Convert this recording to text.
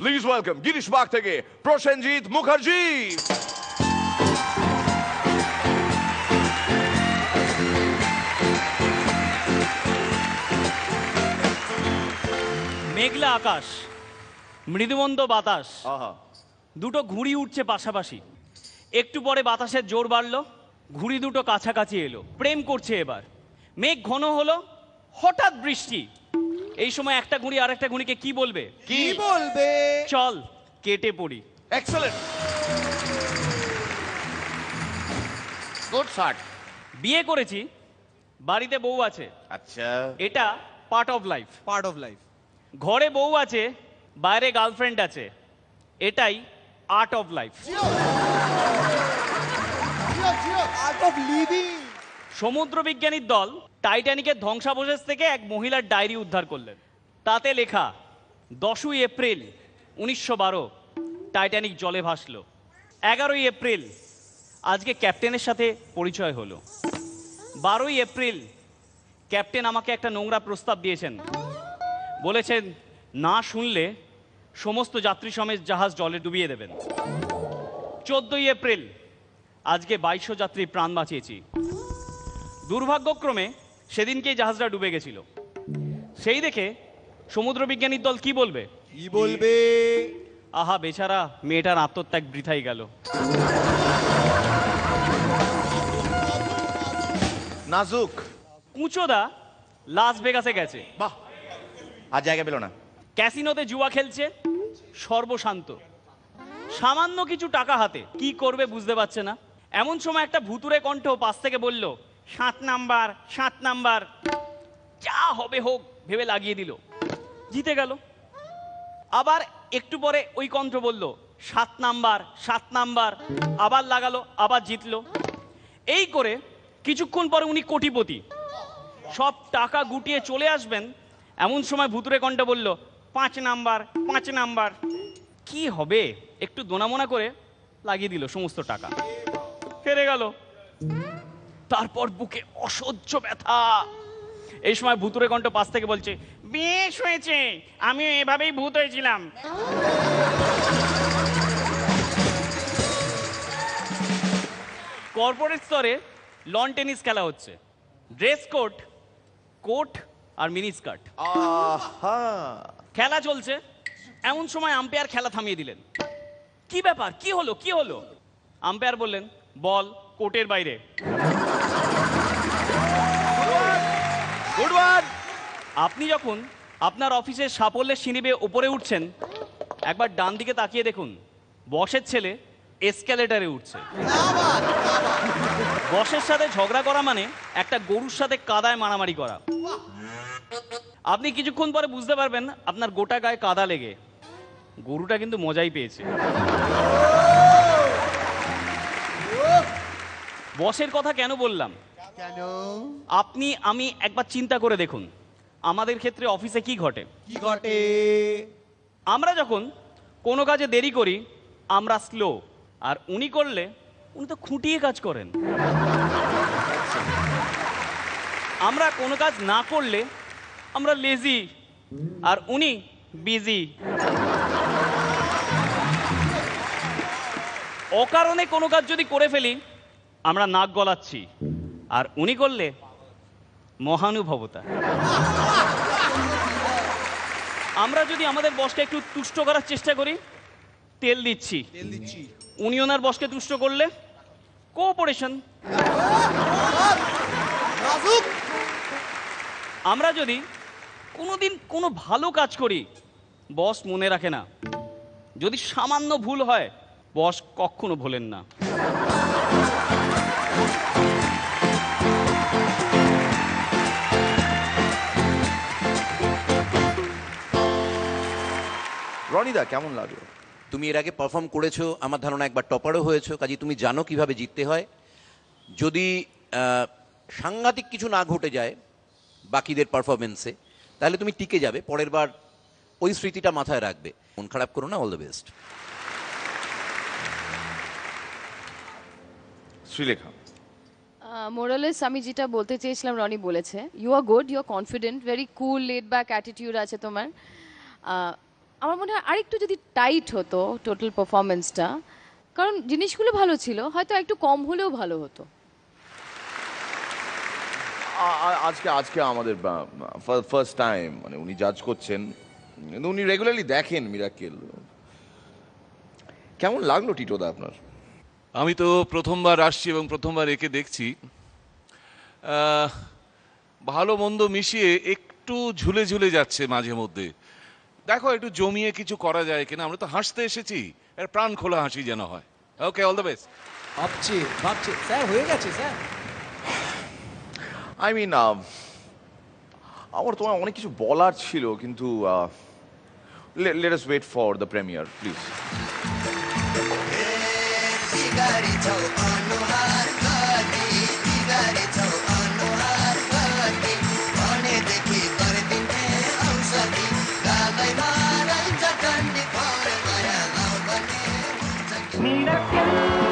Please welcome Girish bug থেকে প্রসেনজিৎ মুখার্জি। মেঘলা আকাশ, মৃদুমন্দ বাতাস, দুটো ঘুড়ি উঠছে পাশাপাশি। একটু পরে বাতাসের জোর বাড়লো, ঘুড়ি দুটো কাছাকাছি এলো, প্রেম করছে। এবার মেঘ ঘন হলো, হঠাৎ বৃষ্টি। এই সময় একটা ঘুড়ি আর একটা ঘুড়িকে কি বলবে? কি বলবে? চল কেটে পড়ি। Excellent, good shot. বিয়ে করেছি, বাড়িতে বউ আছে, আচ্ছা, এটা part of life. Part of life. ঘরে বউ আছে, বাইরে গার্লফ্রেন্ড আছে, এটাই art of life. Art of living. সমুদ্র বিজ্ঞানীর দল টাইটানিকের ধ্বংসাবশেষ থেকে এক মহিলার ডায়েরি উদ্ধার করলেন। তাতে লেখা 10ই এপ্রিল 1912 টাইটানিক জলে ভাসল। 11ই এপ্রিল আজকে ক্যাপ্টেনের সাথে পরিচয় হলো। 12ই এপ্রিল ক্যাপ্টেন আমাকে একটা নোংরা প্রস্তাব দিয়েছেন, বলেছেন না শুনলে সমস্ত যাত্রী সমেত জাহাজ জলে ডুবিয়ে দেবেন। 14ই এপ্রিল আজকে 2200 যাত্রী প্রাণ বাঁচিয়েছি। দুর্ভাগ্যক্রমে সেদিনকেই জাহাজটা ডুবে গেছিল। সেই দেখে সমুদ্র বিজ্ঞানীর দল কি বলবে? কি বলবে? আহা বেচারা, মেয়েটার আত্মত্যাগ বৃথাই গেল। নাজুক। উঁচোদা লাস ভেগাসে গেছে, বাহ, আর জায়গা পেল না। ক্যাসিনোতে জুয়া খেলছে, সর্বশান্ত, সামান্য কিছু টাকা হাতে, কি করবে বুঝতে পারছে না। এমন সময় একটা ভুতুরে কণ্ঠ পাশ থেকে বলল 7 নাম্বার 7 নাম্বার। যা হবে হোক ভেবে লাগিয়ে দিল, জিতে গেল। আবার একটু পরে ওই কণ্ঠ বলল 7 নাম্বার 7 নাম্বার, আবার লাগালো, আবার জিতলো। এই করে কিছুক্ষণ পরে উনি কোটিপতি, সব টাকা গুটিয়ে চলে আসবেন। এমন সময় ভুতুরে কণ্ঠ বলল 5 নাম্বার 5 নাম্বার। কি হবে, একটু দোনামোনা করে লাগিয়ে দিল সমস্ত টাকা, হেরে গেল। তারপর বুকে অসহ্য ব্যথা। এই সময় ভুতুরে কণ্ঠ পাশ থেকে বলছে বেশ হয়েছে, আমিও এভাবেই ভূত হয়েছিলাম। কর্পোরেট স্তরে লন টেনিস খেলা হচ্ছে। ড্রেস কোড, কোট আর মিনি স্কার্ট, খেলা চলছে। এমন সময় আম্পায়ার খেলা থামিয়ে দিলেন। কি ব্যাপার, কি হলো কি হলো? আম্পায়ার বললেন বল কোর্টের বাইরে। Good one. আপনি যখন আপনার অফিসের সাফল্যের সিঁড়ি উপরে উঠছেন, একবার ডান দিকে তাকিয়ে দেখুন, বসের ছেলে এসকেলেটারে উঠছে। বসের সাথে ঝগড়া করা মানে একটা গরুর সাথে কাদায় মারামারি করা। আপনি কিছুক্ষণ পরে বুঝতে পারবেন আপনার গোটা গায়ে কাদা লেগে গরুটা কিন্তু মজাই পেয়েছে। বসের কথা কেন বললাম? কেন? আপনি আমি একবার চিন্তা করে দেখুন, আমাদের ক্ষেত্রে অফিসে কি ঘটে? কি ঘটে? আমরা যখন কোনো কাজে দেরি করি আমরা স্লো, আর উনি করলে উনি তো খুঁটিয়ে কাজ করেন। আমরা কোনো কাজ না করলে আমরা লেজি, আর উনি বিজি। অকারণে কোনো কাজ যদি করে ফেলি আমরা নাক গলাচ্ছি, আর উনি করলে মহানুভবতা। আমরা যদি আমাদের বসকে একটু তুষ্ট করার চেষ্টা করি তেল দিচ্ছি, উনি ওনার বসকে তুষ্ট করলে কোঅপারেশন। আমরা যদি কোনোদিন কোনো ভালো কাজ করি বস মনে রাখে না, যদি সামান্য ভুল হয় বস কখনো ভোলেন না। রনিদা কেমন লাগলো? তুমি এর আগে পারফর্ম করেছো, আমার ধারণা একবার টপারও হয়েছো, কাজে তুমি জানো কিভাবে জিততে হয়। যদি সাংঘাতিক কিছু না ঘটে যায় বাকিদের পারফরমেন্সে, তাহলে তুমি টিকে যাবে। পরের বার ওই স্মৃতিটা মাথায় রাখবে। মন খারাপ করো না। All the best. শ্রীলেখা। মোরালেস আমি যেটা বলতে চেয়েছিলাম রনি বলেছে, you are good, you are confident, very cool laid back attitude আছে তোমার। আমার মনে হয় আরেকটু যদি টাইট হতো টোটাল পারফরমেন্সটা, কারণ জিনিসগুলো ভালো ছিল, হয়তো একটু কম হলেও ভালো হতো। আজকে আজকে আমাদের ফার্স্ট টাইম মানে উনি জাজ করছেন, কিন্তু উনি রেগুলারলি দেখেন মিরাকেল। কেমন লাগলো টিটোদা আপনার? আমি তো প্রথমবার আসছি এবং প্রথমবার একে দেখছি। ভালো মন্দ মিশিয়ে একটু ঝুলে ঝুলে যাচ্ছে মাঝে মধ্যে। দেখো একটু জমিয়ে কিছু করা যায় কিনা। আমরা তো হাসতে এসেছি, এর প্রাণ খোলা হাসি যেন হয়। ওকে, অল দ্য বেস্ট। ভাবছি ভাবছি স্যার, হয়ে গেছে স্যার। আই মিন আমার তোমার অনেক কিছু বলার ছিল, কিন্তু let us wait for the premiere please. Miracle